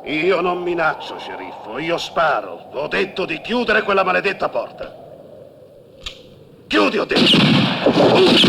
Io non minaccio, sceriffo, io sparo. Ho detto di chiudere quella maledetta porta. Chiudi, ho detto!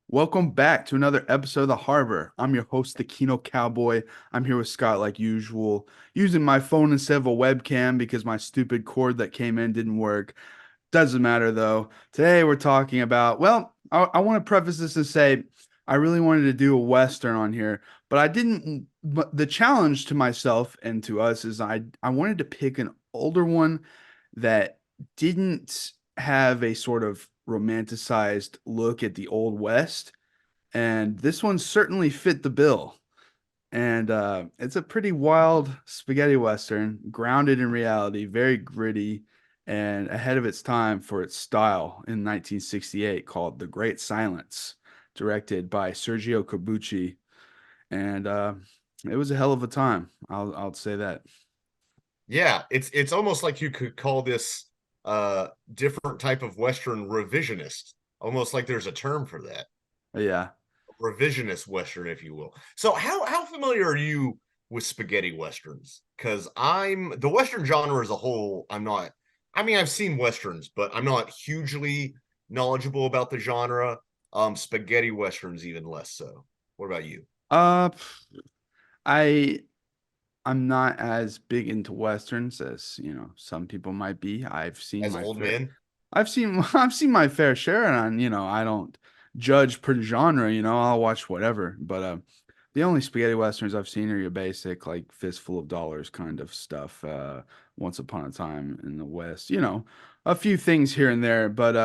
Welcome back to another episode of The Harbor. I'm your host, the Kino Cowboy. I'm here with Scott like usual, using my phone instead of a webcam because my stupid cord that came in didn't work. Doesn't matter though. Today we're talking about, I want to preface this and say I really wanted to do a Western on here, but I didn't. But the challenge to myself and to us is I wanted to pick an older one that didn't have a sort of romanticized look at the Old West. And this one certainly fit the bill. And it's a pretty wild spaghetti Western, grounded in reality, very gritty, and ahead of its time for its style in 1968, called The Great Silence, directed by Sergio Corbucci. And it was a hell of a time. I'll say that. Yeah, it's almost like you could call this different type of Western revisionist. Almost like there's a term for that. Yeah. Revisionist Western, if you will. So how familiar are you with spaghetti Westerns? Because the Western genre as a whole, I'm not. I mean, I've seen Westerns, but I'm not hugely knowledgeable about the genre. Spaghetti Westerns even less so. What about you? Uh, I I'm not as big into westerns as, some people might be. As old men? I've seen my fair share, and I don't judge per genre, I'll watch whatever. But the only spaghetti westerns I've seen are your basic like fistful of dollars kind of stuff. Once Upon a Time in the West, a few things here and there, but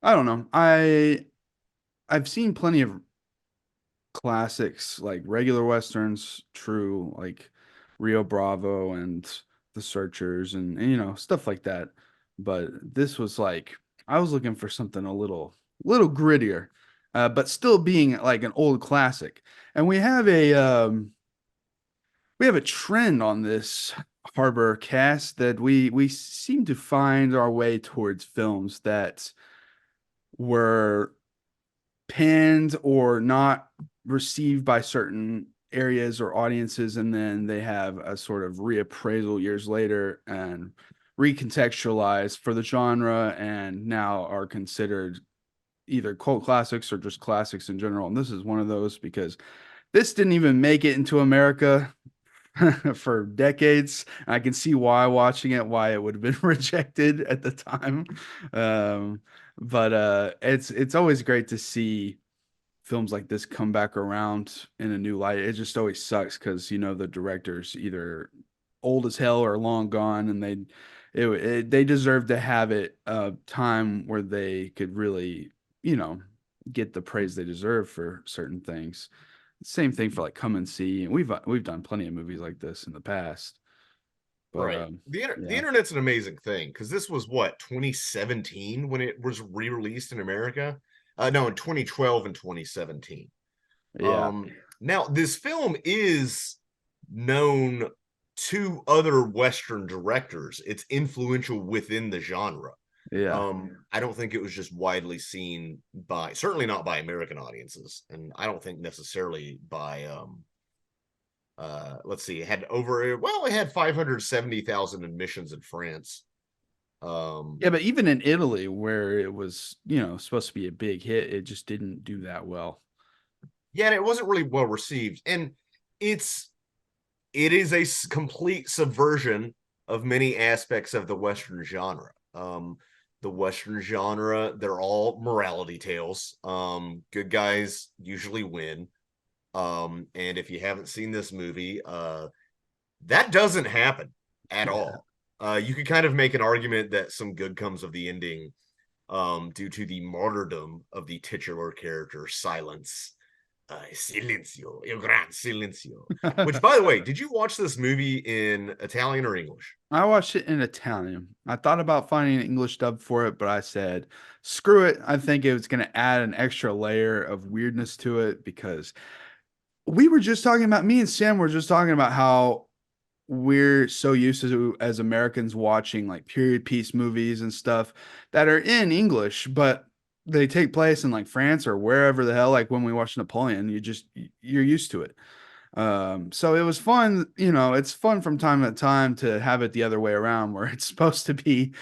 I don't know. I've seen plenty of classics like regular westerns, true, like Rio Bravo and The Searchers and stuff like that. But this was like I was looking for something a little grittier, but still being like an old classic. And we have a trend on this Harbor cast that we seem to find our way towards films that were panned or not received by certain areas or audiences, and then they have a sort of reappraisal years later and recontextualized for the genre and now are considered either cult classics or just classics in general. And this is one of those because this didn't even make it into America for decades. I can see why watching it, why it would have been rejected at the time. But it's always great to see films like this come back around in a new light. It just always sucks because the director's either old as hell or long gone, and they deserve to have it a time where they could really get the praise they deserve for certain things. Same thing for like Come and See, and we've done plenty of movies like this in the past. But Right. The yeah, internet's an amazing thing because this was what 2017 when it was re-released in America. No, in 2012 and 2017. yeah, Now this film is known to other Western directors. It's influential within the genre. yeah. I don't think it was just widely seen by certainly not by American audiences, and I don't think necessarily by let's see, it had 570,000 admissions in France. Yeah, but even in Italy, where it was, supposed to be a big hit, it just didn't do that well. Yeah, and it wasn't really well received, and it's it is a complete subversion of many aspects of the Western genre. The Western genre, they're all morality tales. Good guys usually win. And if you haven't seen this movie, that doesn't happen at Yeah. all. You could kind of make an argument that some good comes of the ending, due to the martyrdom of the titular character, Silence. Silenzio, il grande silenzio. Which, by the way, did you watch this movie in Italian or English? I watched it in Italian. I thought about finding an English dub for it, but I said, screw it. I think it was going to add an extra layer of weirdness to it because we were just talking about, me and Sam were just talking about how we're so used to, as Americans, watching like period piece movies and stuff that are in English, but they take place in like France or wherever the hell. Like when we watch Napoleon, you're used to it. So it was fun, it's fun from time to time to have it the other way around where it's supposed to be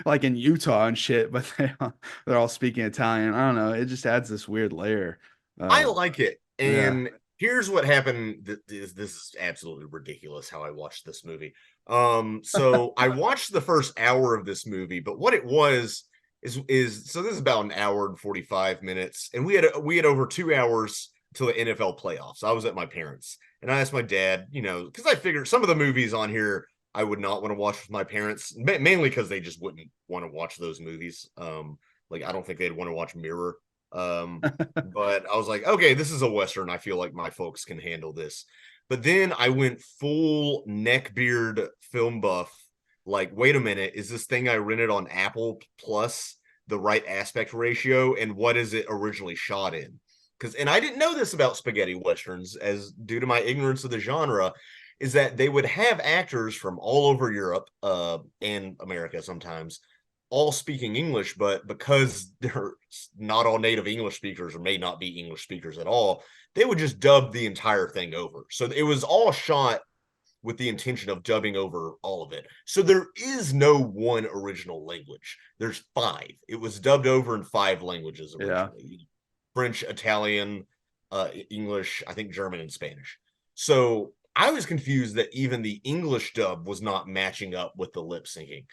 like in Utah and shit, but they're all speaking Italian. I don't know. It just adds this weird layer. I like it. Yeah. And here's what happened. This is absolutely ridiculous how I watched this movie. So I watched the first hour of this movie, but what it was is so this is about an hour and 45 minutes, and we had over 2 hours till the NFL playoffs. I was at my parents, and I asked my dad, because I figured some of the movies on here I would not want to watch with my parents, mainly because they just wouldn't want to watch those movies. Like I don't think they'd want to watch Mirror. But I was like, okay, this is a Western. I feel like my folks can handle this. But then I went full neckbeard film buff. Like, wait a minute, is this thing I rented on Apple Plus the right aspect ratio? And what is it originally shot in? And I didn't know this about spaghetti Westerns, as due to my ignorance of the genre, is that they would have actors from all over Europe and America sometimes all speaking English, but because they're not all native English speakers or may not be English speakers at all, they would just dub the entire thing over. So it was all shot with the intention of dubbing over all of it. So there is no one original language. There's 5. It was dubbed over in 5 languages originally. Yeah. French, Italian, English, I think German and Spanish. So I was confused that even the English dub was not matching up with the lip syncing.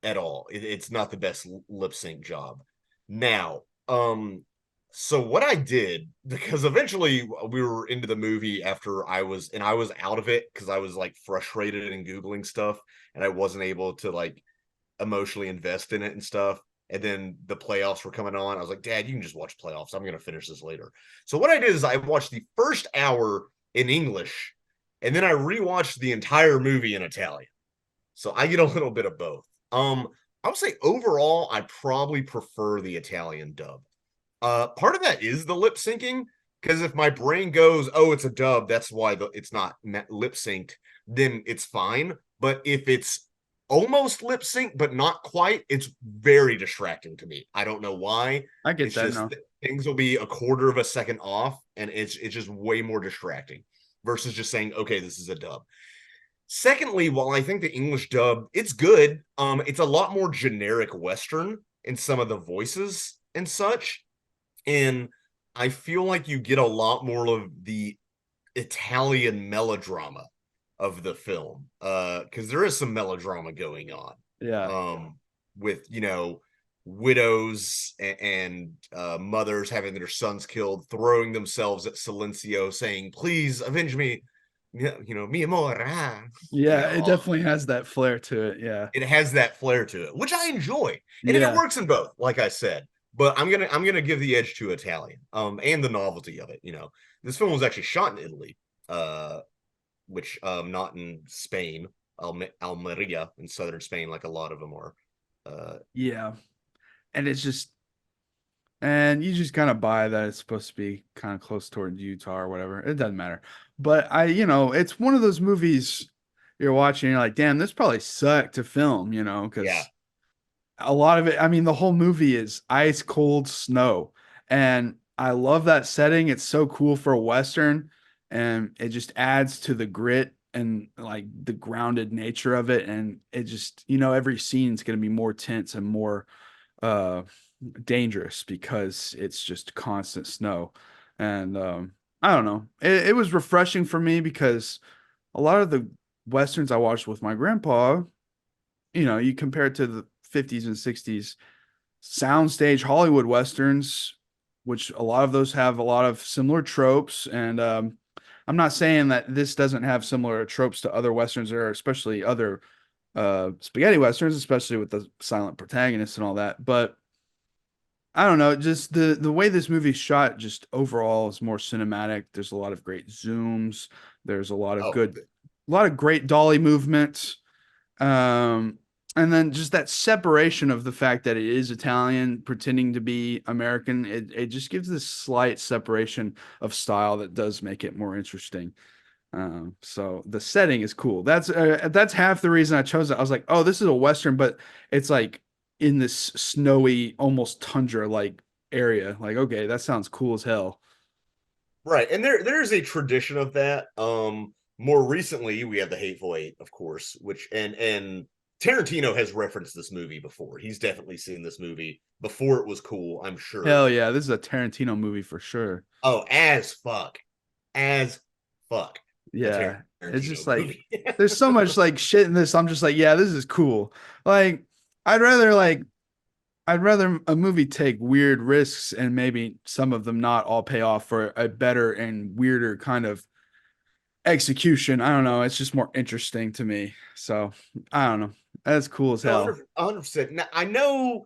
At all. It's not the best lip sync job. Now, so what I did, because eventually we were into the movie after I was out of it because I was like frustrated and Googling stuff and I wasn't able to like emotionally invest in it and stuff. And then the playoffs were coming on. I was like, Dad, you can just watch playoffs. I'm going to finish this later. So what I did is I watched the first hour in English and then I rewatched the entire movie in Italian. So I get a little bit of both. I would say overall, I probably prefer the Italian dub. Part of that is the lip syncing, because if my brain goes, oh, it's a dub, that's why it's not lip synced, then it's fine. But if it's almost lip synced, but not quite, it's very distracting to me. I don't know why. I get that now. Things will be a quarter of a second off, and it's just way more distracting versus just saying, okay, this is a dub. Secondly, while I think the English dub, it's good, it's a lot more generic Western in some of the voices and such. And I feel like you get a lot more of the Italian melodrama of the film. Because there is some melodrama going on. Yeah. With, widows and mothers having their sons killed, throwing themselves at Silenzio, saying, please avenge me. Mi amore. Yeah, it definitely has that flair to it. Yeah, it has that flair to it, which I enjoy, and it works in both. Like I said, but I'm gonna give the edge to Italian, and the novelty of it. This film was actually shot in Italy, which not in Spain, Almería in southern Spain, like a lot of them are. Yeah, and it's just, and you just kind of buy that it's supposed to be kind of close towards Utah or whatever. It doesn't matter. But it's one of those movies you're watching, you're like, damn, this probably sucked to film, because a lot of it, I mean, the whole movie is ice cold snow. And I love that setting. It's so cool for a Western, and it just adds to the grit and like the grounded nature of it. And it just, every scene is going to be more tense and more dangerous because it's just constant snow. And I don't know. It was refreshing for me because a lot of the Westerns I watched with my grandpa, you compare it to the 50s and 60s soundstage Hollywood Westerns, which a lot of those have a lot of similar tropes. And I'm not saying that this doesn't have similar tropes to other Westerns, or especially other spaghetti Westerns, especially with the silent protagonists and all that. But I don't know, just the way this movie's shot just overall is more cinematic. There's a lot of great zooms. There's Oh, a lot of great dolly movements. Um, and then just that separation of the fact that it is Italian pretending to be American, it just gives this slight separation of style that does make it more interesting. So the setting is cool. That's half the reason I chose it. I was like, oh, this is a Western, but it's like in this snowy, almost tundra like area. Like, okay, that sounds cool as hell. right. And there's a tradition of that. More recently we have the Hateful Eight, of course, which and Tarantino has referenced this movie before. He's definitely seen this movie before it was cool, I'm sure. Hell yeah, this is a Tarantino movie for sure. Oh, as fuck. As fuck. A Yeah, it's just Tarantino like movie. there's so much like shit in this. I'm just like, yeah, this is cool. Like, I'd rather like I'd rather a movie take weird risks and maybe some of them not all pay off for a better and weirder kind of execution. I don't know. It's just more interesting to me. So I don't know. That's cool as No, hell. 100%. Now, I know,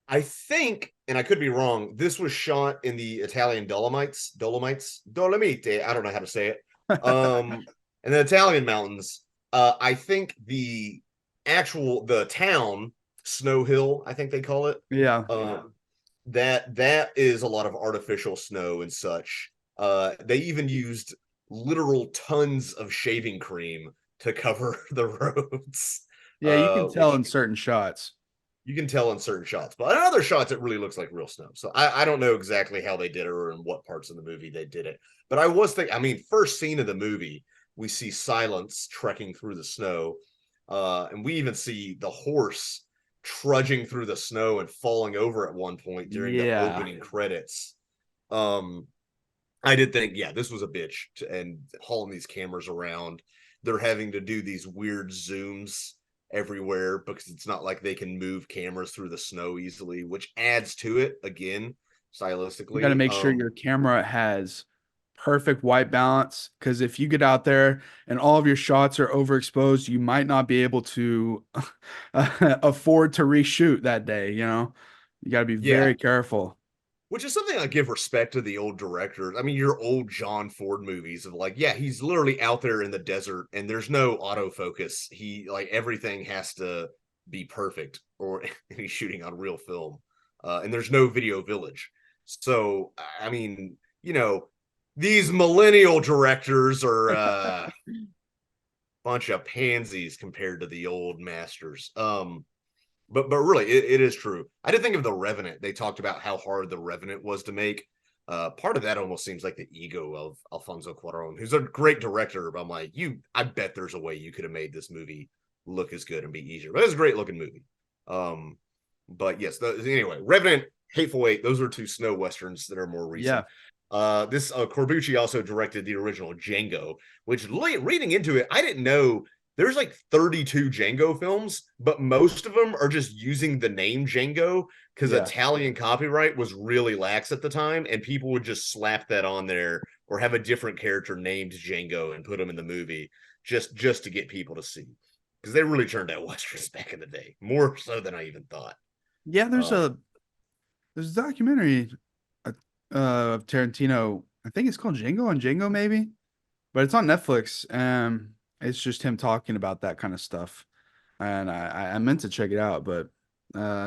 I think, and I could be wrong, this was shot in the Italian Dolomite. I don't know how to say it. Um, in the Italian mountains. I think the town, Snow Hill, I think they call it. Yeah. That is a lot of artificial snow and such. They even used literal tons of shaving cream to cover the roads. Yeah, you can tell Which in certain shots. you can tell in certain shots, but in other shots it really looks like real snow. So I don't know exactly how they did it or in what parts of the movie they did it. But I was thinking, I mean, first scene of the movie, we see Silence trekking through the snow, and we even see the horse trudging through the snow and falling over at one point during the Yeah. opening credits. Um, I did think, yeah, this was a bitch and hauling these cameras around. They're having to do these weird zooms everywhere because it's not like they can move cameras through the snow easily, which adds to it again You got to stylistically. make sure your camera has perfect white balance because if you get out there and all of your shots are overexposed, you might not be able to afford to reshoot that day, you know? You got to be Yeah, very careful. which is something I give respect to the old directors. I mean, your old John Ford movies of like, yeah, he's literally out there in the desert and there's no autofocus. He like everything has to be perfect, or he's shooting on real film, and there's no video village. So, I mean, these millennial directors are a bunch of pansies compared to the old masters. But really, it is true. I did think of The Revenant. They talked about how hard The Revenant was to make. Part of that almost seems like the ego of Alfonso Cuarón, who's a great director. But I'm like, I bet there's a way you could have made this movie look as good and be easier. But it's a great looking movie. But yes, anyway, Revenant, Hateful Eight, those are two snow westerns that are more recent. This Corbucci also directed the original Django, which reading into it, I didn't know there's like 32 Django films, but most of them are just using the name Django because Italian copyright was really lax at the time, and people would just slap that on there or have a different character named Django and put them in the movie just to get people to see, because they really turned out westerns back in the day, more so than I even thought. Yeah, there's a documentary of Tarantino. I think it's called Django on Django, maybe, but it's on Netflix. It's just him talking about that kind of stuff, and I meant to check it out, but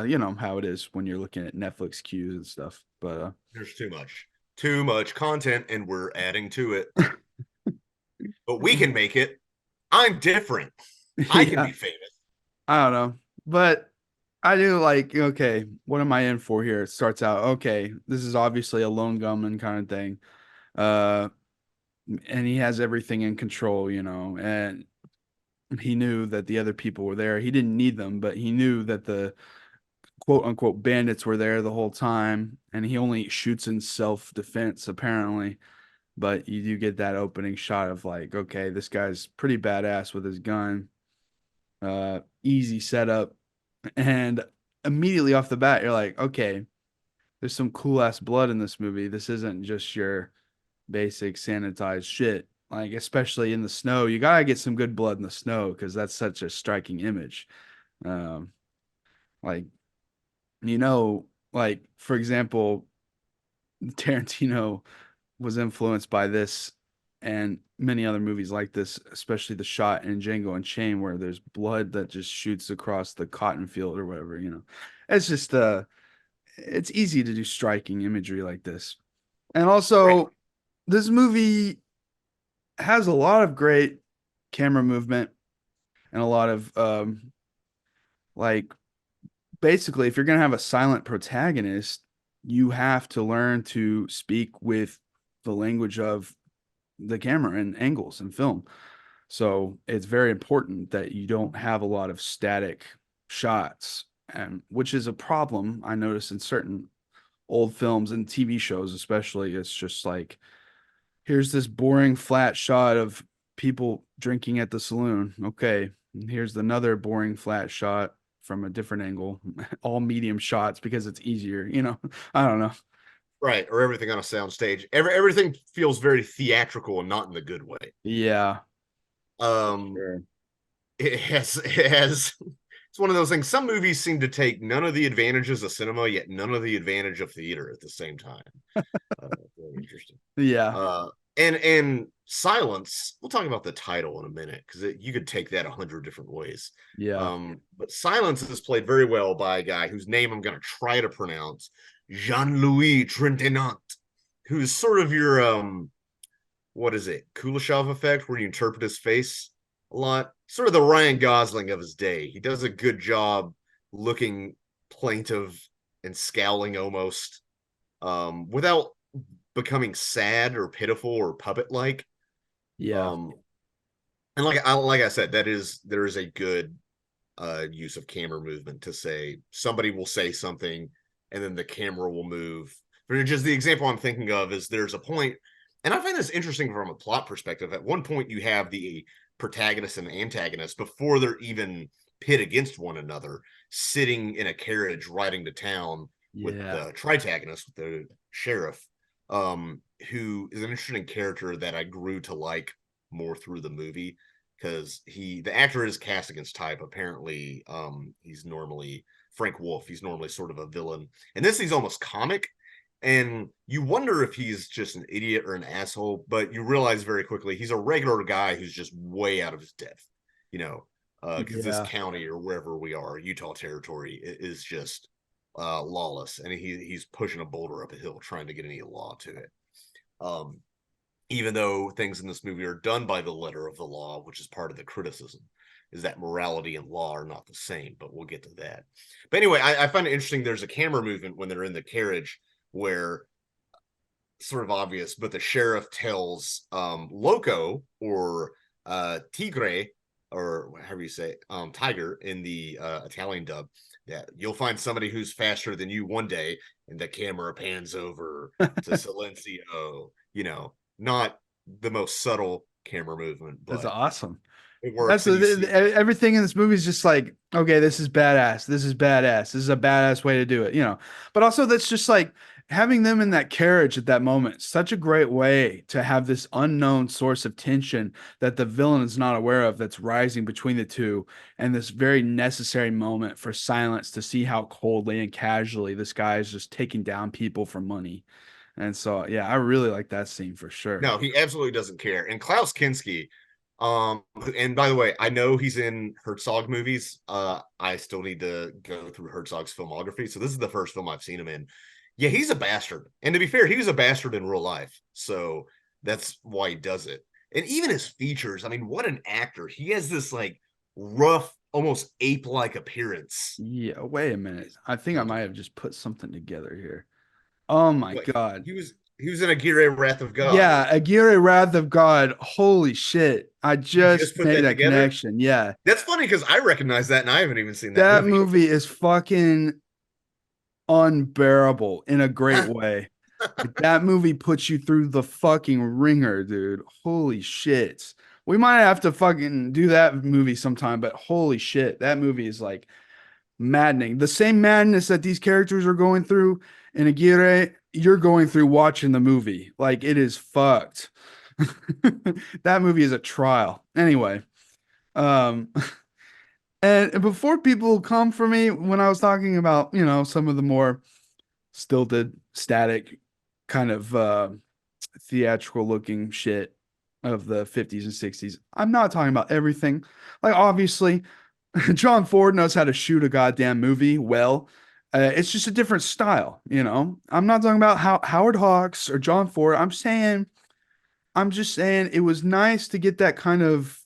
you know how it is when you're looking at Netflix queues and stuff. But There's too much content, and we're adding to it. But we can make it. I'm different. I can yeah, be famous. I don't know, but I do like. Okay, what am I in for here? It starts out okay. This is obviously a lone gunman kind of thing. Uh, and he has everything in control, you know, and he knew that the other people were there. He didn't need them, but he knew that the quote unquote bandits were there the whole time, and he only shoots in self defense apparently. But you do get that opening shot of like, okay, this guy's pretty badass with his gun. Easy setup, and immediately off the bat, you're like, okay, there's some cool ass blood in this movie. This isn't just your basic sanitized shit. Like, especially in the snow, you gotta get some good blood in the snow because that's such a striking image. Um, like, you know, like, for example, Tarantino was influenced by this and many other movies like this, especially the shot in Django Unchained where there's blood that just shoots across the cotton field or whatever, you know. It's just it's easy to do striking imagery like this. And Right. also this movie has a lot of great camera movement and a lot of like basically if you're going to have a silent protagonist, you have to learn to speak with the language of the camera and angles and film. So it's very important that you don't have a lot of static shots, and which is a problem I notice in certain old films and TV shows, especially. It's just like, here's this boring flat shot of people drinking at the saloon. Okay. And here's another boring flat shot from a different angle, all medium shots because it's easier, you know. I don't know. Right. Or everything on a sound stage. Everything feels very theatrical and not in the good way. Yeah. Um, Sure. it has it's one of those things. Some movies seem to take none of the advantages of cinema, yet none of the advantage of theater at the same time. Very interesting. Yeah. Uh, and silence. We'll talk about the title in a minute because you could take that 100 different ways. Yeah. But silence is played very well by a guy whose name I'm going to try to pronounce, Jean-Louis Trintignant, who's sort of your what is it, Kuleshov effect, where you interpret his face a lot. Sort of the Ryan Gosling of his day. He does a good job looking plaintive and scowling almost, without becoming sad or pitiful or puppet like. Yeah. And like I said, there is a good use of camera movement to say somebody will say something and then the camera will move. But just the example I'm thinking of is there's a point, and I find this interesting from a plot perspective. At one point, you have the protagonist and the antagonist before they're even pit against one another, sitting in a carriage riding to town with Yeah. the tritagonist, with the sheriff, who is an interesting character that I grew to like more through the movie because the actor is cast against type. Apparently, he's normally Frank Wolff. He's normally sort of a villain, and this he's almost comic. And you wonder if he's just an idiot or an asshole, but you realize very quickly he's a regular guy who's just way out of his depth, you know, because this Yeah. county or wherever we are, Utah territory, is just lawless, and he's pushing a boulder up a hill trying to get any law to it. Even though things in this movie are done by the letter of the law, which is part of the criticism, is that morality and law are not the same, but we'll get to that. But anyway, I find it interesting. There's a camera movement when they're in the carriage where sort of obvious, but the sheriff tells Loco or Tigre, or however you say Tiger in the Italian dub, that you'll find somebody who's faster than you one day, and the camera pans over to Silenzio. You know, not the most subtle camera movement, That's but awesome. it That's works, and you see it. everything in this movie is just like, okay, this is badass. This is badass. This is a badass way to do it, you know. But also, that's just like having them in that carriage at that moment. Such a great way to have this unknown source of tension that the villain is not aware of that's rising between the two, and this very necessary moment for silence to see how coldly and casually this guy is just taking down people for money. And so, yeah, I really like that scene for sure. No, he absolutely doesn't care. And Klaus Kinski, and by the way, I know he's in Herzog movies. I still need to go through Herzog's filmography. So this is the first film I've seen him in. Yeah, he's a bastard. And to be fair, he was a bastard in real life. So that's why he does it. And even his features, I mean, what an actor. He has this like rough, almost ape-like appearance. Yeah, wait a minute. I think I might have just put something together here. Oh my Like God. he was in Aguirre Wrath of God. Yeah, Aguirre Wrath of God. Holy shit. I You just just put made that that together? connection. Yeah. That's funny because I recognize that and I haven't even seen that That movie. movie is fucking unbearable in a great way. Like, that movie puts you through the fucking ringer, dude. Holy shit. We might have to fucking do that movie sometime, but holy shit, that movie is like maddening. The same madness that these characters are going through in Aguirre, you're going through watching the movie. Like, it is fucked. That movie is a trial. Anyway, um, and before people come for me when I was talking about, you know, some of the more stilted, static, kind of theatrical looking shit of the 50s and 60s. I'm not talking about everything. Like, obviously, John Ford knows how to shoot a goddamn movie well. It's just a different style, you know. I'm not talking about Howard Hawks or John Ford. I'm just saying it was nice to get that kind of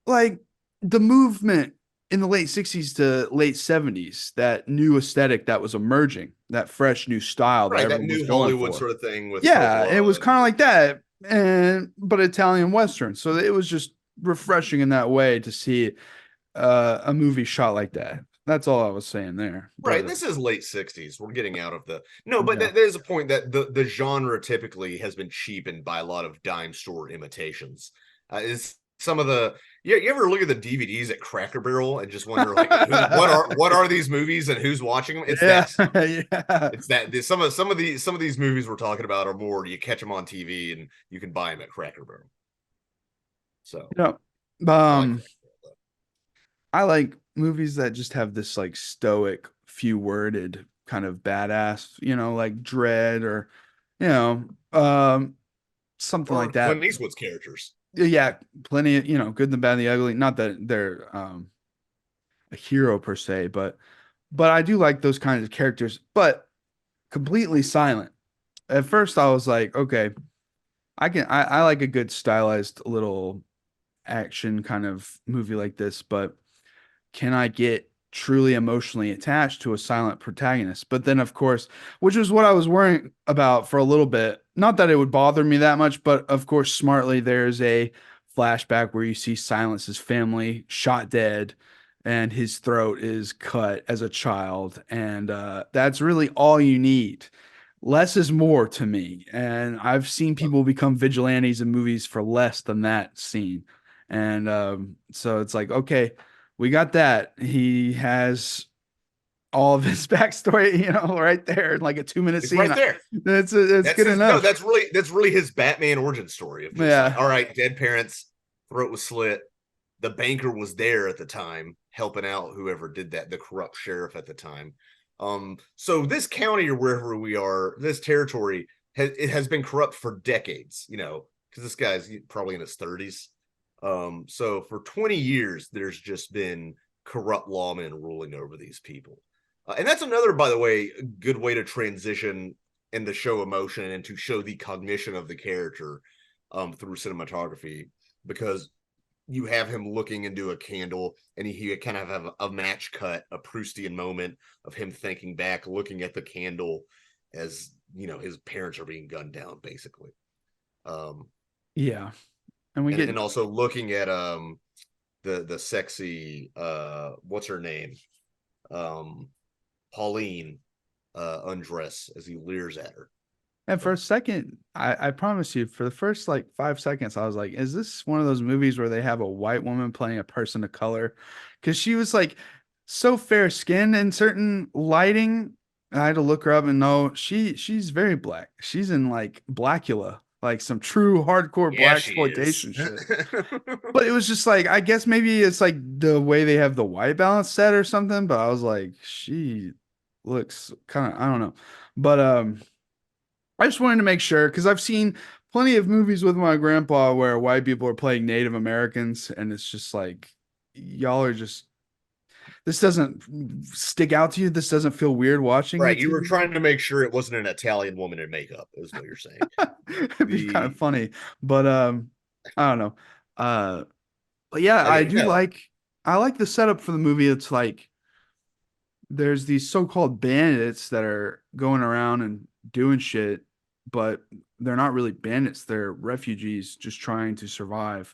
like the movement in the late 60s to late 70s, that new aesthetic that was emerging, that fresh new style that Right, that everyone was new going Hollywood for. sort of thing with Yeah, it Coppola. was kind of like that, and but Italian Western. So it was just refreshing in that way to see a movie shot like that. That's all I was saying there. Right, But this is late 60s. We're getting out of the no, but yeah. there's a point that the genre typically has been cheapened by a lot of dime store imitations. Is some of the you ever look at the DVDs at Cracker Barrel and just wonder like what are these movies and who's watching them? It's Yeah, that stuff. yeah. It's that some of these movies we're talking about are more you catch them on TV and you can buy them at Cracker Barrel. So Yeah. I like Um, I like movies that just have this like stoic, few worded kind of badass, you know, like Dread or, you know, something like or that. Clint Eastwood's characters. Yeah, plenty of, you know, Good, the Bad, and the Ugly. Not that they're a hero per se, but I do like those kinds of characters, but completely silent. At first I was like, okay, I like a good stylized little action kind of movie like this, but can I get truly emotionally attached to a silent protagonist? But then, of course, which was what I was worrying about for a little bit. Not that it would bother me that much, but of course, smartly, there's a flashback where you see Silence's family shot dead and his throat is cut as a child. And that's really all you need. Less is more to me. And I've seen people become vigilantes in movies for less than that scene. And so it's like, okay, we got that. He has all of his backstory, you know, right there in like a 2 minute It's scene. right there. That's That's good his no, enough. that's really his Batman origin story of just like, Yeah. all right, dead parents, throat was slit. The banker was there at the time, helping out whoever did that, the corrupt sheriff at the time. So this county or wherever we are, this territory has been corrupt for decades, you know, because this guy's probably in his 30s. So for 20 years, there's just been corrupt lawmen ruling over these people. And that's another, by the way, good way to transition and to show emotion and to show the cognition of the character through cinematography, because you have him looking into a candle and he kind of have a match cut, a Proustian moment of him thinking back, looking at the candle as, you know, his parents are being gunned down, basically. Um, Yeah. And we get and also looking at the sexy what's her name? Pauline undress as he leers at her. and for a second, I promise you, for the first like 5 seconds, I was like, is this one of those movies where they have a white woman playing a person of color? Because she was like so fair skinned in certain lighting. I had to look her up and know she's very black. She's in like Blackula, like some true hardcore Yeah, black she is. exploitation shit. But it was just like, I guess maybe it's like the way they have the white balance set or something. But I was like, she looks kind of, I don't know. But I just wanted to make sure because I've seen plenty of movies with my grandpa where white people are playing Native Americans, and it's just like y'all are just this doesn't stick out to you. This doesn't feel weird watching Right, it you to were you. trying to make sure it wasn't an Italian woman in makeup, is what you're saying. It'd be kind of The funny, but I don't know. Uh, but yeah, okay, no, I like the setup for the movie. It's like there's these so-called bandits that are going around and doing shit, but they're not really bandits. They're refugees just trying to survive.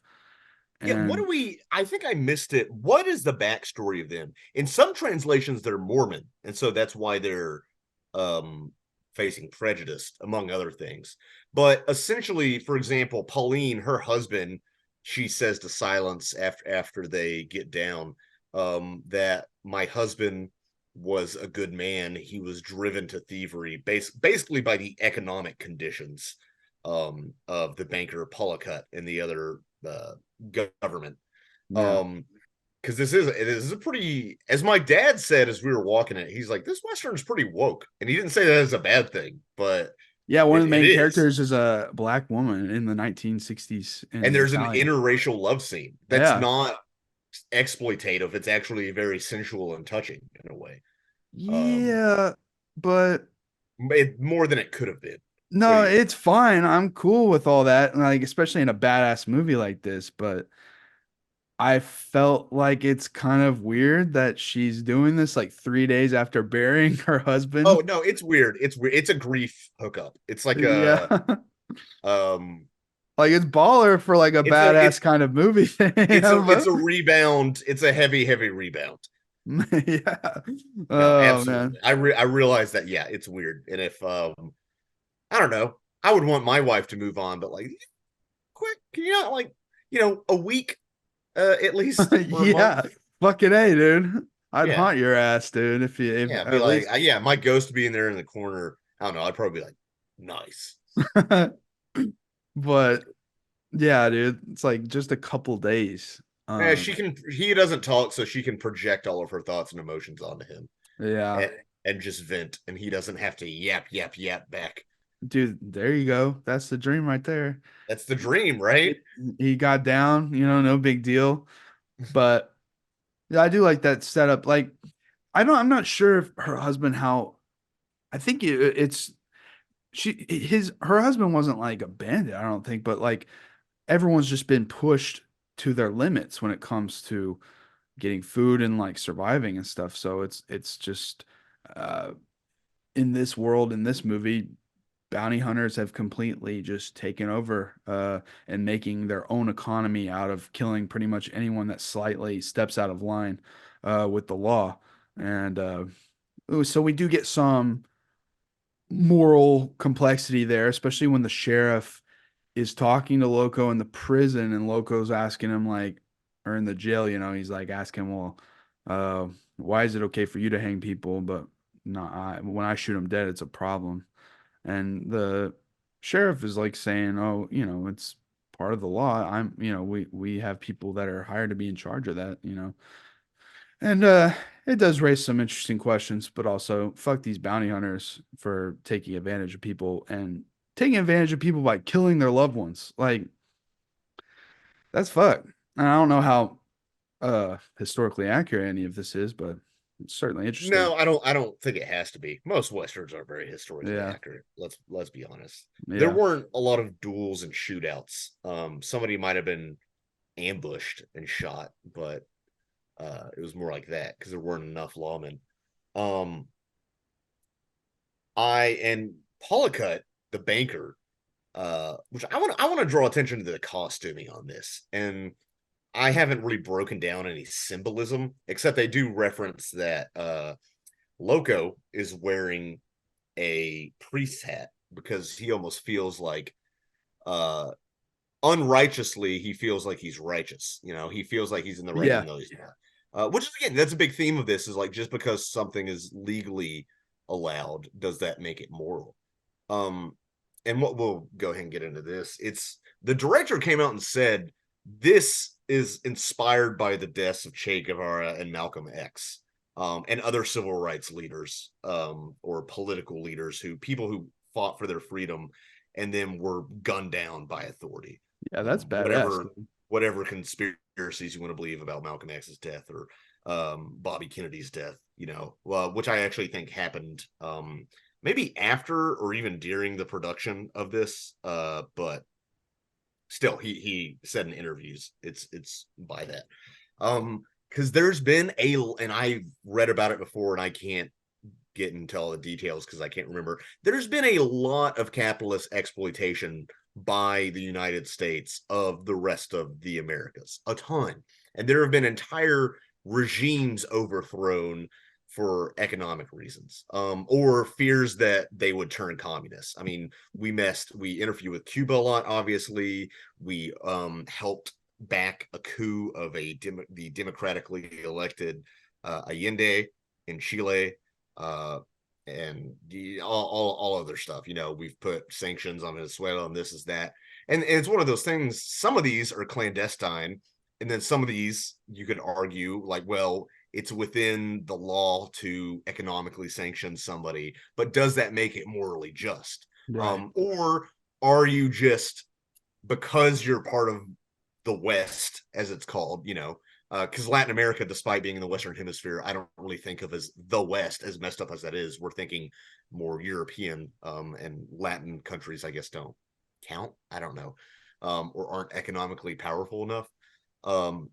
yeah, what do And we I think I missed it. What is the backstory of them? In some translations, they're Mormon, and so that's why they're um facing prejudice, among other things. But essentially, for example, Pauline, her husband, she says to Silence after they get down, that my husband was a good man. He was driven to thievery, basically by the economic conditions of the banker Pollicut and the other government. yeah, Um, because it is a pretty, as my dad said as we were walking it, he's like, this Western's pretty woke. And he didn't say that as a bad thing, but Yeah, one of the it main is. characters is a black woman in the 1960s And in there's an Italian. interracial love scene that's Yeah. not exploitative. It's actually very sensual and touching in a way. Yeah, but More than it could have been. What do no, you think? it's fine. I'm cool with all that, like especially in a badass movie like this, but I felt like it's kind of weird that she's doing this like 3 days after burying her Oh husband. no, it's weird. It's weird. It's a grief hookup. It's like Yeah. a um Like it's baller for like a it's a badass kind of movie thing. it's But a rebound. It's a heavy rebound. yeah. No, Oh man. absolutely. I realize that, yeah, it's weird. And if I don't know, I would want my wife to move on, but like quick, can you not like, a week at least, or a Yeah. month? Fucking A, dude. I'd Yeah. haunt your ass, dude, if Yeah, be at like, least yeah, my ghost being there in the corner. I don't know. I'd probably be like, nice. but yeah, dude, it's like just a couple days. Yeah, he doesn't talk, so she can project all of her thoughts and emotions onto him Yeah. and just vent, and he doesn't have to yap back. Dude, there you go. That's the dream right there. That's the dream, right? He got down, no big deal. But yeah, I do like that setup. Like, I'm not sure if her husband, how, I think it's, her husband wasn't like a bandit, I don't think, but like everyone's just been pushed to their limits when it comes to getting food and like surviving and stuff. So it's just, uh, in this world, in this movie, bounty hunters have completely just taken over and making their own economy out of killing pretty much anyone that slightly steps out of line with the law. And so we do get some moral complexity there, especially when the sheriff is talking to Loco in the prison and Loco's asking him like, or in the jail, he's like asking, well, why is it okay for you to hang people, but not when I shoot them dead, it's a problem. And the sheriff is like saying, "Oh, it's part of the law. We have people that are hired to be in charge of that. And it does raise some interesting questions, but also fuck these bounty hunters for taking advantage of people and taking advantage of people by killing their loved ones. Like that's fuck. And I don't know how historically accurate any of this is, but it's certainly interesting. No, I don't think it has to be. Most westerns are very historically Yeah. accurate. Let's be honest. There Yeah. weren't a lot of duels and shootouts. Somebody might have been ambushed and shot, but it was more like that because there weren't enough lawmen. Um, I and Pollicut, the banker, which I want to draw attention to the costuming on this, and I haven't really broken down any symbolism, except they do reference that Loco is wearing a priest hat because he almost feels like uh unrighteously he feels like he's righteous. He feels like he's in the right, Yeah. even though he's not. Which is, again, that's a big theme of this, is like, just because something is legally allowed, does that make it moral? Um, and what we'll go ahead and get into this. It's the director came out and said this is inspired by the deaths of Che Guevara and Malcolm X, and other civil rights leaders, or political leaders, people who fought for their freedom and then were gunned down by authority. Yeah, that's badass, Whatever dude. whatever conspiracies you want to believe about Malcolm X's death, or Bobby Kennedy's death, which I actually think happened maybe after or even during the production of this, but still, he said in interviews it's by that. Because there's been and I've read about it before, and I can't get into all the details because I can't remember. There's been a lot of capitalist exploitation by the United States of the rest of the Americas, a ton. And there have been entire regimes overthrown for economic reasons, or fears that they would turn communist. I mean, we interview with Cuba a lot, obviously. We helped back a coup of the democratically elected Allende in Chile, and all other stuff. We've put sanctions on Venezuela, and this is that, and it's one of those things. Some of these are clandestine, And then some of these you could argue like, well, it's within the law to economically sanction somebody, but does that make it morally just? Right. Or are you just, because you're part of the West, as it's called, because Latin America, despite being in the Western Hemisphere, I don't really think of as the West, as messed up as that is. We're thinking more European, and Latin countries, I guess, don't count. I don't know, or aren't economically powerful enough. Um,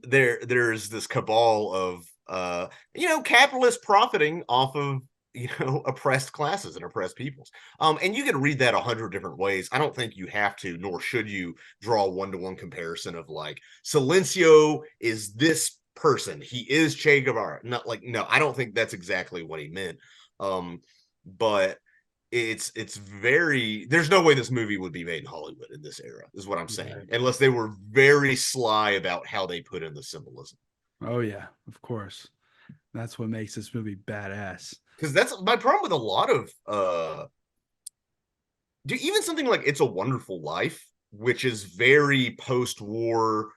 there's this cabal of capitalists profiting off of oppressed classes and oppressed peoples, and you can read that 100 different ways. I don't think you have to, nor should you, draw a one-to-one comparison of like Silencio is this person, he is Che Guevara. Not like, no, I don't think that's exactly what he meant. But it's very, there's no way this movie would be made in Hollywood in this era, is what I'm saying, Right. unless they were very sly about how they put in the symbolism. Oh yeah, of course. That's what makes this movie badass. Because that's my problem with a lot of even something like It's a Wonderful Life, which is very post-war,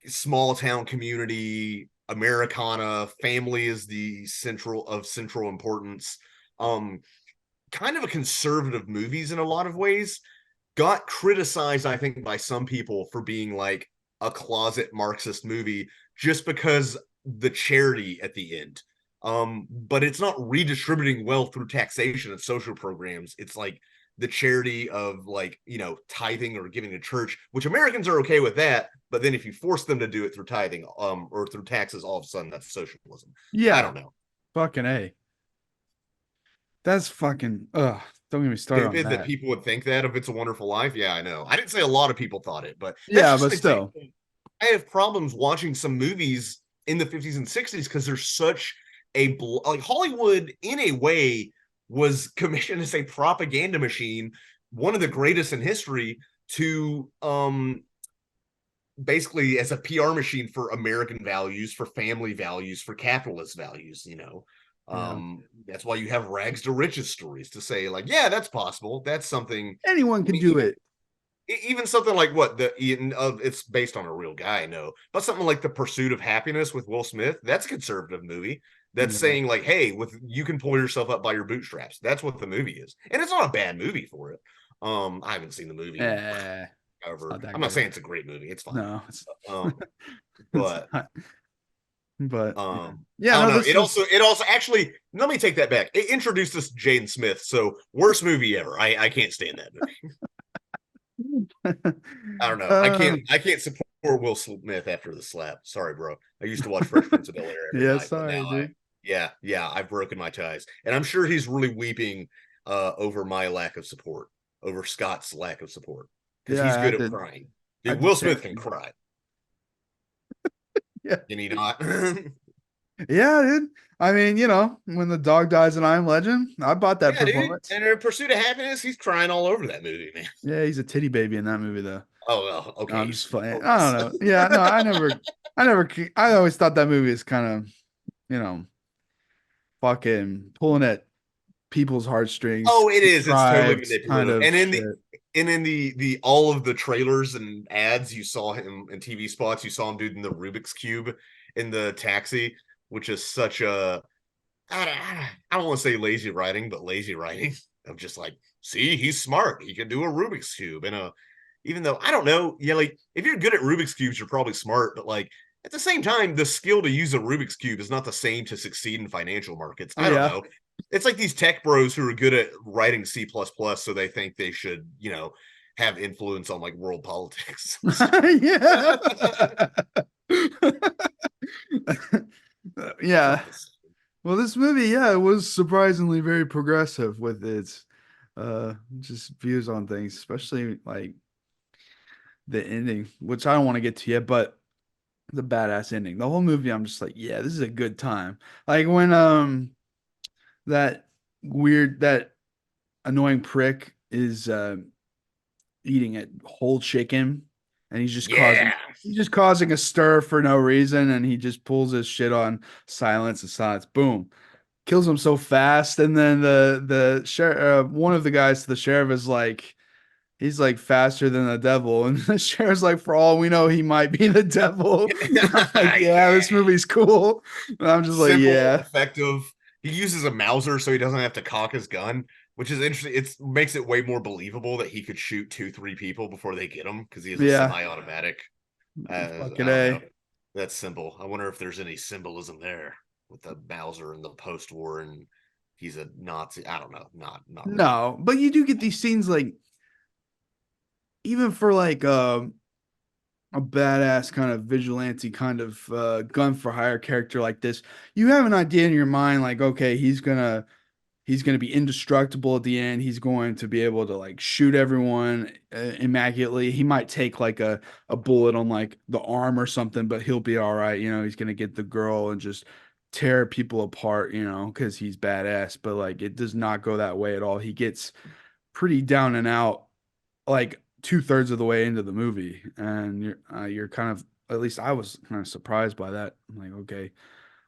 small town community, Americana, family is the central importance. Kind of a conservative movies in a lot of ways, got criticized, I think, by some people for being like a closet Marxist movie just because the charity at the end. But it's not redistributing wealth through taxation and social programs. It's like the charity of like, tithing or giving to church, which Americans are okay with that. But then if you force them to do it through tithing, or through taxes, all of a sudden that's socialism. I Yeah, don't know. fucking A. That's fucking don't get me started on That that. people would think that of It's a Wonderful Life. Yeah, I know. I didn't say a lot of people thought it, but that's Yeah, just but an still. example. I have problems watching some movies in the 50s and 60s because there's such a like Hollywood in a way was commissioned as a propaganda machine, one of the greatest in history, to basically as a PR machine for American values, for family values, for capitalist values. Yeah. That's why you have rags to riches stories to say like, yeah, that's possible. That's something. Anyone I can mean, do it. even something like what it's based on a real guy, I know, but something like The Pursuit of Happiness with Will Smith, that's a conservative movie that's Yeah. saying like, hey, you can pull yourself up by your bootstraps. That's what the movie is, and it's not a bad movie for it. I haven't seen the movie in It's however. not that I'm not good. saying it's a great movie, it's fine. No, it's, um it's but not. But I yeah, don't no, know. this was It also actually, let me take that back. It introduced us to Jaden Smith. So worst movie ever. I can't stand that movie. I don't know. uh, I can't support Will Smith after the slap. Sorry, bro. I used to watch Fresh Prince of Bel-Air every yeah, night, but sorry, now dude. yeah, I've broken my ties. And I'm sure he's really weeping over my lack of support, over Scott's lack of support. Because Yeah, he's good at crying. I Dude, did Will say Smith can cry. yeah. Can he not? Yeah, dude. I mean, when the dog dies in I Am Legend, I bought that Yeah, dude. performance. And in Pursuit of Happiness, he's crying all over that movie, man. Yeah, he's a titty baby in that movie, though. Oh well, No, okay. I'm just playing. I Focus. don't know. Yeah, no, I always thought that movie is kind of, you know, fucking pulling at people's heartstrings, Oh, it is. It's totally tribes kind manipulative. of shit. And in the all of the trailers and ads, you saw him in TV spots. You saw him doing the Rubik's cube in the taxi, which is such a I don't want to say lazy writing, but lazy writing of just like, see, he's smart. He can do a Rubik's cube. And even though I don't know, yeah, like if you're good at Rubik's cubes, you're probably smart, but like at the same time, the skill to use a Rubik's cube is not the same to succeed in financial markets. I don't Yeah. know. It's like these tech bros who are good at writing C++, so they think they should, have influence on like world politics. Yeah. Yeah. Well, this movie, yeah, it was surprisingly very progressive with its just views on things, especially like the ending, which I don't want to get to yet, but the badass ending. The whole movie, I'm just like, yeah, this is a good time. Like when that that annoying prick is eating a whole chicken and Yeah. he's just causing a stir for no reason, and he just pulls his shit on silence and silence. Boom. Kills him so fast, and then the sheriff, one of the guys to the sheriff is like, he's like faster than the devil. And the sheriff's like, for all we know, he might be the devil. I'm like, yeah, this movie's cool. And I'm just like, Simple, yeah. effective. He uses a Mauser so he doesn't have to cock his gun, which is interesting. It makes it way more believable that he could shoot 2-3 people before they get him because he has a Yeah. semi-automatic. I Fucking don't know. A. That's simple. I wonder if there's any symbolism there with the Mauser and the post-war, and he's a Nazi. I don't know. Not really. No, but you do get these scenes like, even for like a badass kind of vigilante kind of gun for hire character like this, you have an idea in your mind like, okay, he's gonna be indestructible at the end. He's going to be able to like shoot everyone immaculately. He might take like a bullet on like the arm or something, but he'll be all right. He's gonna get the girl and just tear people apart, because he's badass. But like it does not go that way at all. He gets pretty down and out like 2/3 of the way into the movie, and you're kind of, at least I was kind of surprised by that. I'm like, okay.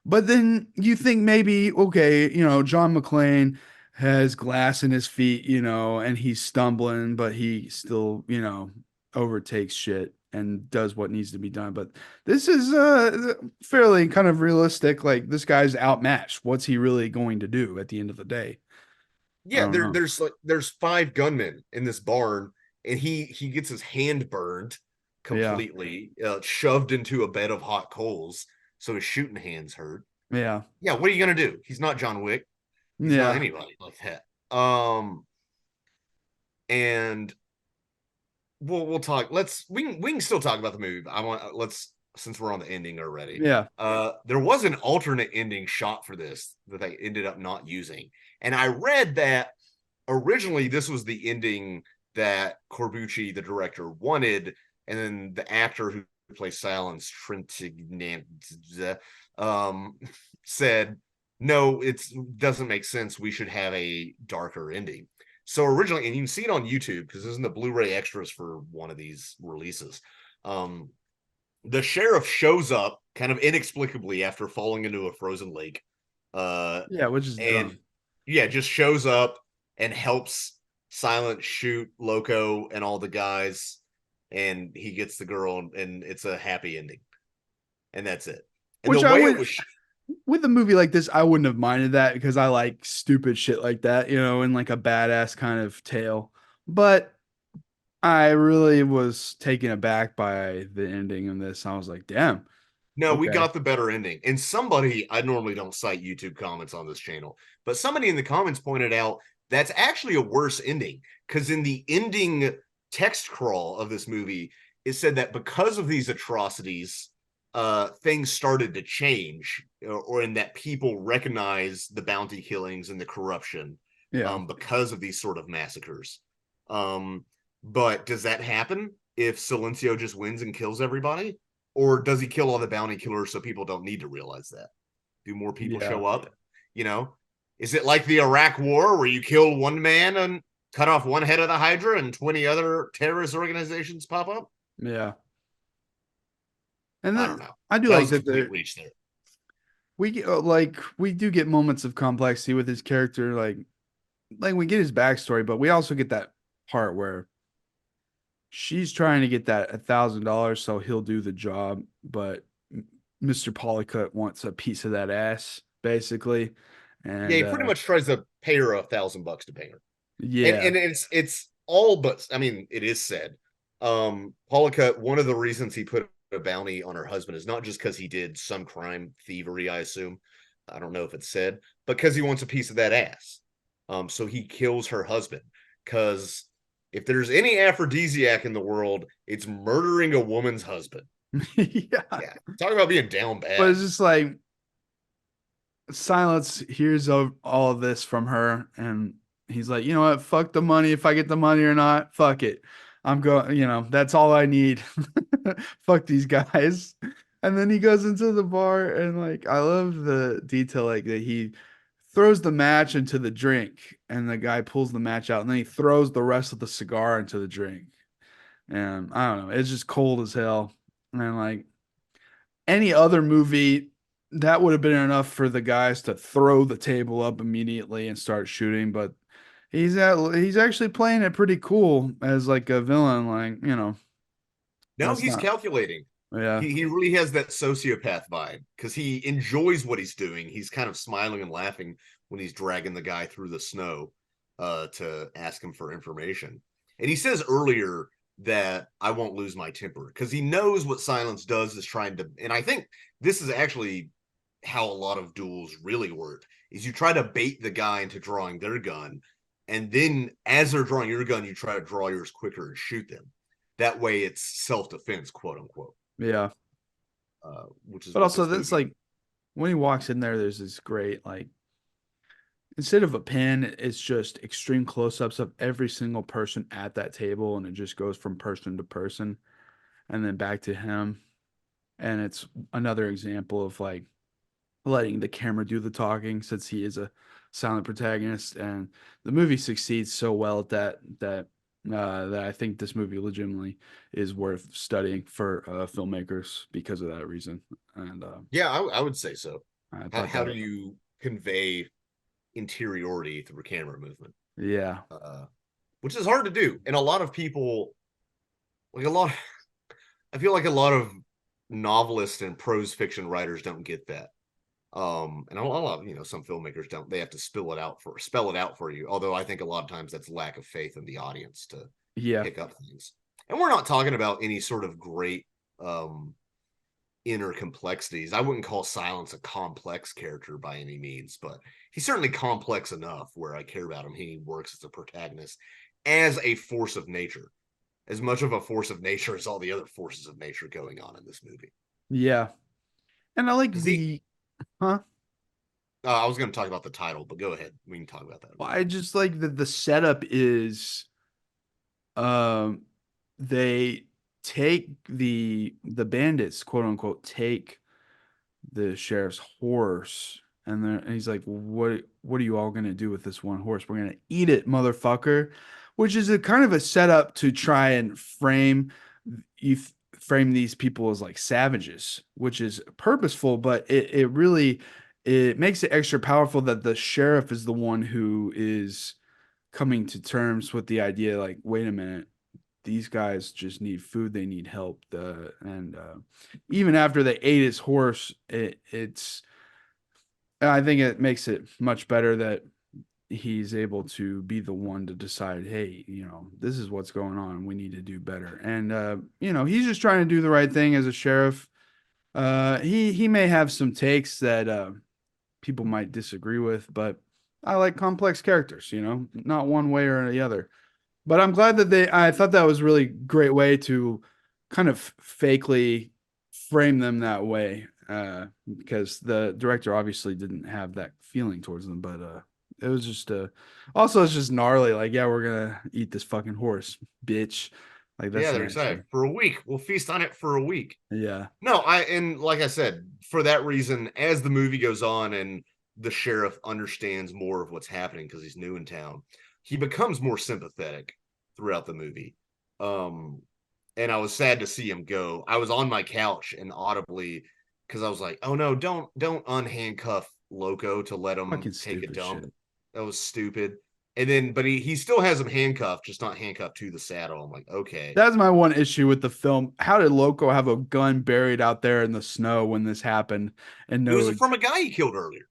But then you think maybe, okay, John McClane has glass in his feet, and he's stumbling, but he still, overtakes shit and does what needs to be done. But this is fairly kind of realistic. Like, this guy's outmatched. What's he really going to do at the end of the day? I Yeah, don't know. there's 5 gunmen in this barn, and he gets his hand burned Yeah. completely, shoved into a bed of hot coals, so his shooting hands hurt. Yeah. Yeah, what are you gonna do? He's not John Wick. He's not Yeah. anybody like that. And we'll talk. We can still talk about the movie. Let's, since we're on the ending already. Yeah. There was an alternate ending shot for this that they ended up not using, and I read that originally this was the ending that Corbucci, the director, wanted, and then the actor who plays Silence, Trintignant, said, no, it doesn't make sense. We should have a darker ending. So originally, and you can see it on YouTube because this is in the Blu-ray extras for one of these releases. The sheriff shows up kind of inexplicably after falling into a frozen lake. Yeah, which is And dumb. yeah, just shows up and helps Silent shoot Loco and all the guys, and he gets the girl, and it's a happy ending, and that's it. And the Which I way it would, was, with a movie like this, I wouldn't have minded that because I like stupid shit like that, and like a badass kind of tale. But I really was taken aback by the ending of this. I was like, damn, no, we okay. got the better ending. And somebody, I normally don't cite YouTube comments on this channel, but somebody in the comments pointed out that's actually a worse ending, because in the ending text crawl of this movie, it said that because of these atrocities, things started to change, or in that people recognize the bounty killings and the corruption, Yeah. because of these sort of massacres. But does that happen if Silencio just wins and kills everybody? Or does he kill all the bounty killers so people don't need to realize that? Do more people Yeah. show up? You know, is it like the Iraq War where you kill one man and cut off one head of the Hydra and 20 other terrorist organizations pop up? Yeah. And I then don't know. I do That like was a that complete reach there. we do get moments of complexity with his character, like we get his backstory, but we also get that part where she's trying to get that $1,000 so he'll do the job, but Mr. Pollicut wants a piece of that ass, basically. Yeah, And he pretty much tries to pay her $1,000 to pay her. And yeah, and it's all but, I mean, it is said. Pollicut, one of the reasons he put a bounty on her husband is not just because he did some crime, thievery, I assume. I don't know if it's said, but because he wants a piece of that ass. So he kills her husband, because if there's any aphrodisiac in the world, it's murdering a woman's husband. yeah. Yeah, talk about being down But bad. it's just like Silence hears all of this from her, and he's like, you know what? Fuck the money. If I get the money or not, fuck it. I'm going. That's all I need. Fuck these guys. And then he goes into the bar, and like, I love the detail, like that he throws the match into the drink, and the guy pulls the match out, and then he throws the rest of the cigar into the drink. And I don't know, it's just cold as hell. And like any other movie, that would have been enough for the guys to throw the table up immediately and start shooting. But He's actually playing it pretty cool as like a villain, like, No, that's he's not, calculating. yeah. He really has that sociopath vibe because he enjoys what he's doing. He's kind of smiling and laughing when he's dragging the guy through the snow to ask him for information. And he says earlier that I won't lose my temper because he knows what silence does is trying to. And I think this is actually how a lot of duels really work: is you try to bait the guy into drawing their gun, and then as they're drawing your gun, you try to draw yours quicker and shoot them. That way, it's self-defense, quote unquote. Yeah. Which is But what also this that's movie. like when he walks in there, there's this great like instead of a pen, it's just extreme close-ups of every single person at that table, and it just goes from person to person and then back to him. And it's another example of like letting the camera do the talking since he is a silent protagonist, and the movie succeeds so well at that I think this movie legitimately is worth studying for filmmakers because of that reason. And Yeah, I would say so. I thought How that, do you convey interiority through camera movement? yeah, Uh, which is hard to do, and a lot of people, like a lot, I feel like a lot of novelists and prose fiction writers don't get that. And a lot of some filmmakers don't. They have to spell it out for you. Although I think a lot of times that's lack of faith in the audience to yeah, pick up things. And we're not talking about any sort of great um inner complexities. I wouldn't call Silence a complex character by any means, but he's certainly complex enough where I care about him. He works as a protagonist, as a force of nature, as much of a force of nature as all the other forces of nature going on in this movie. yeah. And I like Because he, the huh. I was going to talk about the title, but go ahead. We can talk about that a Well, little I bit. just like that the setup is um they take the bandits, quote unquote, take the sheriff's horse, and he's like, what are you all gonna do with this one horse? We're gonna eat it, motherfucker. Which is a kind of a setup to try and frame these people as like savages, which is purposeful, but it really it makes it extra powerful that the sheriff is the one who is coming to terms with the idea like, wait a minute, these guys just need food, they need help. And even after they ate his horse, it's I think it makes it much better that he's able to be the one to decide, hey, this is what's going on, we need to do better. And he's just trying to do the right thing as a sheriff. He may have some takes that people might disagree with, but I like complex characters, not one way or the other. But I'm glad that I thought that was really great way to kind of fakely frame them that way. Because the director obviously didn't have that feeling towards them, but it was just also it's just gnarly. Like, yeah, we're gonna eat this fucking horse, bitch. Like that's Yeah, the they're excited answer. for a week. We'll feast on it for a week. Yeah, No, and like I said, for that reason, as the movie goes on and the sheriff understands more of what's happening because he's new in town, he becomes more sympathetic throughout the movie. Um, and I was sad to see him go. I was on my couch and audibly because I was like, "Oh no, don't unhandcuff Loco to let him fucking take a stupid dump." shit. That was stupid. And then, but he still has him handcuffed, just not handcuffed to the saddle. I'm like, okay. That's my one issue with the film. How did Loco have a gun buried out there in the snow when this happened and It was no. from a guy he killed earlier.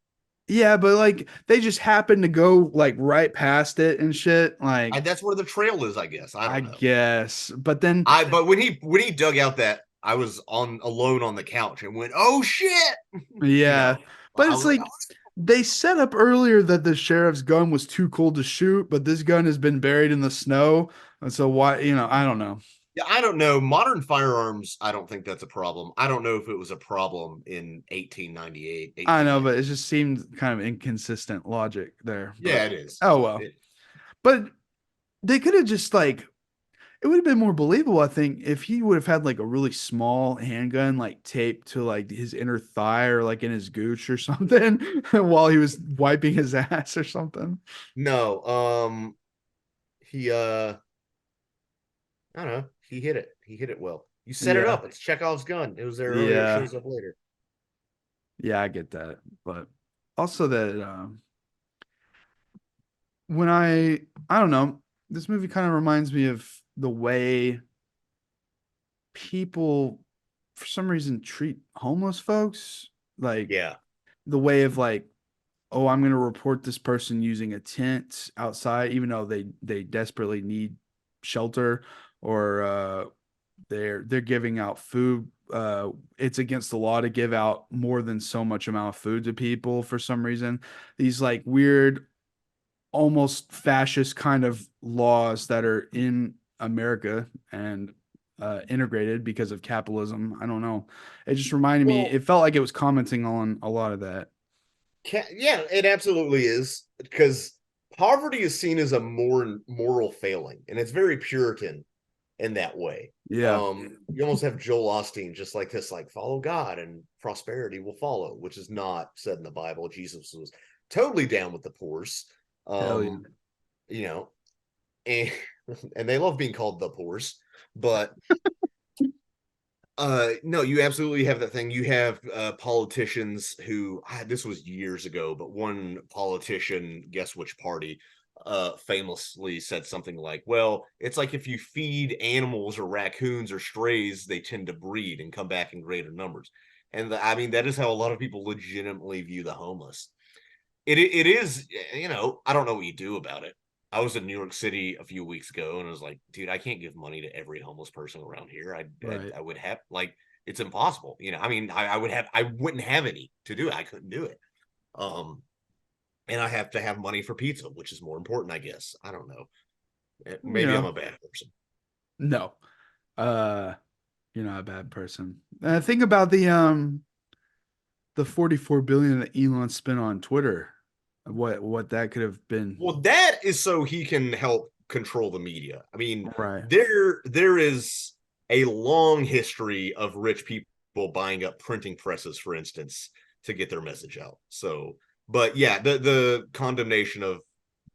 Yeah, but like they just happened to go like right past it and shit. Like, That's where the trail is, I guess. I I don't know. guess. But then, I but when he dug out that I was on alone on the couch and went, oh shit. you yeah. know, But I it's was like, like they set up earlier that the sheriff's gun was too cold to shoot, but this gun has been buried in the snow. And so why, I don't know. yeah, I don't know. Modern firearms, I don't think that's a problem. I don't know if it was a problem in 1898, I know, but 1890. it just seemed kind of inconsistent logic there. Yeah, But it is. oh well. But they could have just like it would have been more believable, I think, if he would have had like a really small handgun, like taped to like his inner thigh or like in his gooch or something while he was wiping his ass or something. No, he I don't know. He hit it. He hit it well. You set it Yeah. up. It's Chekhov's gun. It was there earlier. It Yeah. shows up later. Yeah, I get that. But also that when I don't know, this movie kind of reminds me of the way people for some reason treat homeless folks, like Yeah. the way of like, oh, I'm going to report this person using a tent outside even though they desperately need shelter, or they're giving out food. It's against the law to give out more than so much amount of food to people for some reason. These like weird, almost fascist kind of laws that are in America and integrated because of capitalism. I don't know. It just reminded me. Well, It felt like it was commenting on a lot of that. yeah, it absolutely is, because poverty is seen as a more moral failing, and it's very Puritan in that way. Yeah. You almost have Joel Osteen just like this, like follow God and prosperity will follow, which is not said in the Bible. Jesus was totally down with the poors. Hell yeah. You know, and and they love being called the poors, but no, you absolutely have that thing. You have politicians who, this was years ago, but one politician, guess which party, famously said something like, well, it's like if you feed animals or raccoons or strays, they tend to breed and come back in greater numbers. And I mean, that is how a lot of people legitimately view the homeless. It is, I don't know what you do about it. I was in New York City a few weeks ago, and I was like, dude, I can't give money to every homeless person around here. Right. I would have, like, it's impossible. I mean, I wouldn't have any to do it. I couldn't do it. Um, and I have to have money for pizza, which is more important, I guess. I don't know. You Maybe I'm know, a bad person. no. Uh, you're not a bad person. Think about the 44 billion that Elon spent on Twitter. What that could have been. Well, that is so he can help control the media. I mean, Right. there is a long history of rich people buying up printing presses, for instance, to get their message out. So, but yeah, the condemnation of,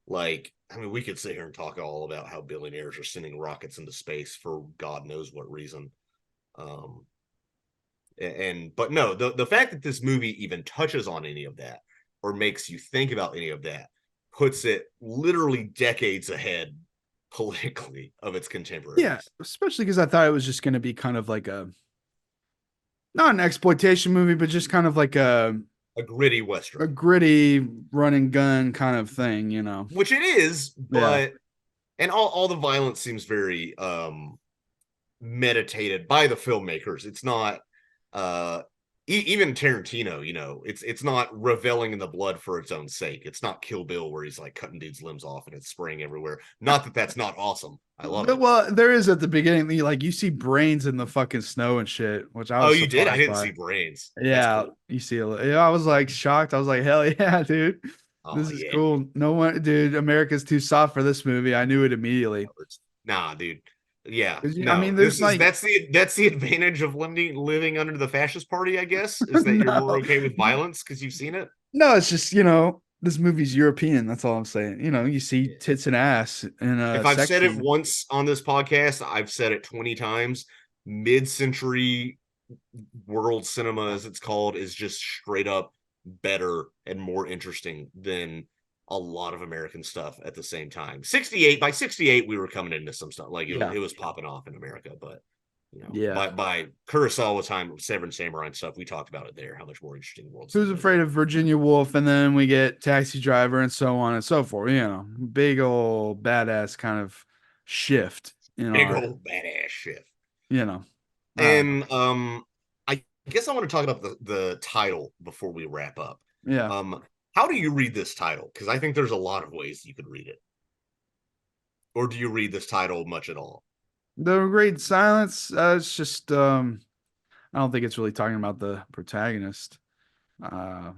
like, I mean, we could sit here and talk all about how billionaires are sending rockets into space for God knows what reason. Um, but no, the fact that this movie even touches on any of that or makes you think about any of that puts it literally decades ahead politically of its Yeah, contemporaries. especially because I thought it was just going to be kind of like a not an exploitation movie, but just kind of like A gritty a western, gritty run and gun kind of thing, you know. which it is, Yeah. but and all the violence seems very meditated by the filmmakers. It's not uh even Tarantino, it's not reveling in the blood for its own sake. It's not Kill Bill where he's like cutting dudes' limbs off and it's spraying everywhere. Not that that's not awesome. I love it. Well, there is at the beginning, like you see brains in the fucking snow and shit, which I Oh, was you did? I surprised didn't by. see brains. That's Yeah, cool. you see, yeah, I was like shocked. I was like, hell yeah, dude, Oh this is yeah. cool. No one, dude, America's too soft for this movie. I knew it immediately. Nah, dude. Yeah, 'Cause, I no. mean, there's This is like, that's the advantage of living under the fascist party, I guess, is that you're more no, okay with violence because you've seen it. no, it's just this movie's European. That's all I'm saying. You see tits and ass in a If I've sex said it scene. once on this podcast, I've said it 20 times. Mid-century world cinema, as it's called, is just straight up better and more interesting than a lot of American stuff at the same time. 68 by 68 we were coming into some stuff, like Yeah, it was popping off in America, but yeah. by Kurosawa time, Seven Samurai and stuff, we talked about it there, how much more interesting the world Who's cinema is Afraid there. of Virginia Woolf, and then we get Taxi Driver, and so on and so forth. Big old badass kind of shift in Big our, old badass shit. you know, I don't know. And I guess I want to talk about the title before we wrap up. Yeah, Um, how do you read this title? Because I think there's a lot of ways you could read it. Or do you read this title much at all? The Great Silence. It's just, I don't think it's really talking about the protagonist. Uh,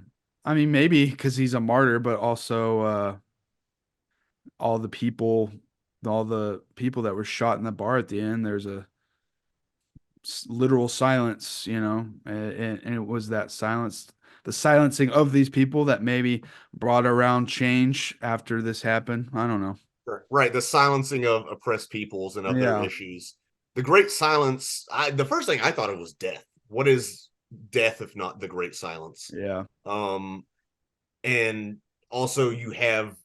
I mean, maybe because he's a martyr, but also all the people, all the people that were shot in the bar at the end. There's a literal silence, and it was that silence, the silencing of these people that maybe brought around change after this happened. I don't know. Sure. Right, the silencing of oppressed peoples and of their Yeah, issues. The Great Silence. The first thing I thought of was death. What is death if not the Great Silence? yeah, Um, and also you have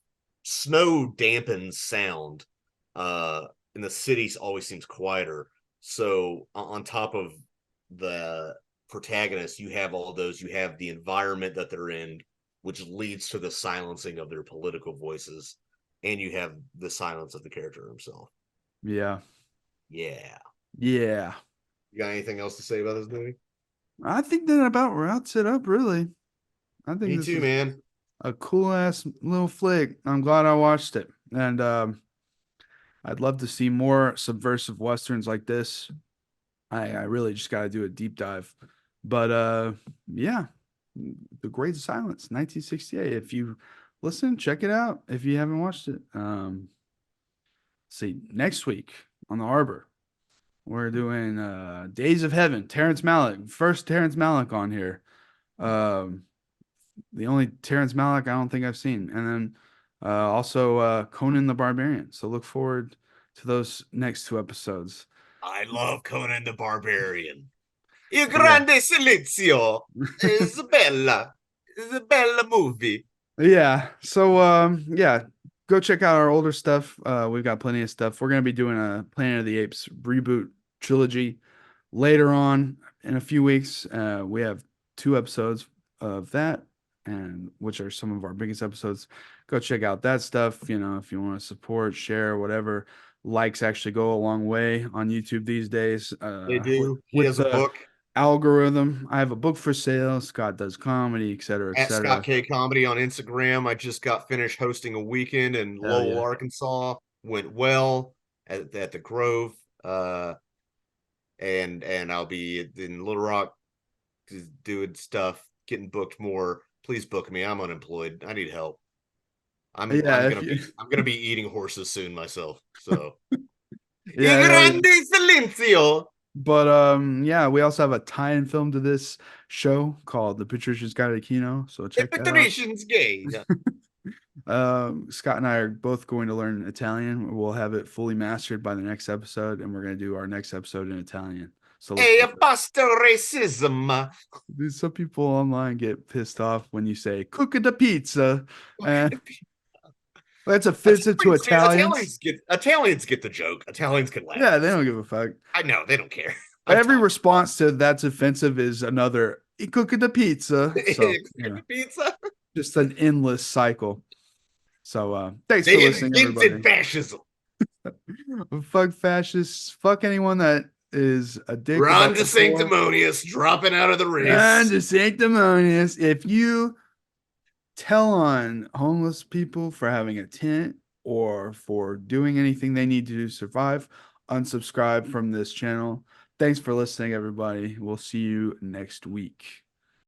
snow dampens sound, and the city always seems quieter. So on top of the protagonist, you have all those. You have the environment that they're in, which leads to the silencing of their political voices, and you have the silence of the character himself. Yeah. Yeah. Yeah. You got anything else to say about this movie? I think that about wraps it up, really. I think Me this too, is man. a cool ass little flick. I'm glad I watched it. And I'd love to see more subversive westerns like this. I really just got to do a deep dive. But yeah, The Great Silence, 1968. If you listen, check it out if you haven't watched it. See, next week on the Harbor, we're doing Days of Heaven, Terrence Malick. First Terrence Malick on here. The only Terrence Malick I don't think I've seen. And then also Conan the Barbarian. So look forward to those next two episodes. I love Conan the Barbarian. Il Yeah. grande silenzio is bella. It's a bella movie. Yeah. So yeah, go check out our older stuff. We've got plenty of stuff. We're gonna be doing a Planet of the Apes reboot trilogy later on in a few weeks. We have 2 episodes of that, and which are some of our biggest episodes. Go check out that stuff. You know, if you want to support, share, whatever. Likes actually go a long way on YouTube these days. They do. He With has a the book algorithm. I have a book for sale. Scott does comedy, et cetera, et at Scott cetera. K Comedy on Instagram. I just got finished hosting a weekend in Hell Lowell, yeah. Arkansas. Went well at the Grove. And I'll be in Little Rock doing stuff, getting booked more. Please book me. I'm unemployed. I need help. I'm Yeah, I'm if gonna you, be I'm gonna be eating horses soon myself. So yeah, Il hell yeah. grande silenzio. But yeah, we also have a tie-in film to this show called The Patrician's Guide to Kino. So The check that out. Patrician's Gate. Scott and I are both going to learn Italian. We'll have it fully mastered by the next episode, and we're going to do our next episode in Italian. So look E forward. basta racism. Some people online get pissed off when you say "cook the pizza," and that's offensive to Italians. Italians get the joke. Italians can laugh. Yeah, they don't give a fuck. I know they don't care. Every response to that's offensive is another "cook the pizza." So you know, Pizza. just an endless cycle. So thanks for They listening, invented everybody. fascism. Fuck fascists. Fuck anyone that is a dick. Ron about the poor. DeSanctimonious dropping out of the race. And sanctimonious. If you tell on homeless people for having a tent or for doing anything they need to do to survive, unsubscribe from this channel. Thanks for listening, everybody. We'll see you next week.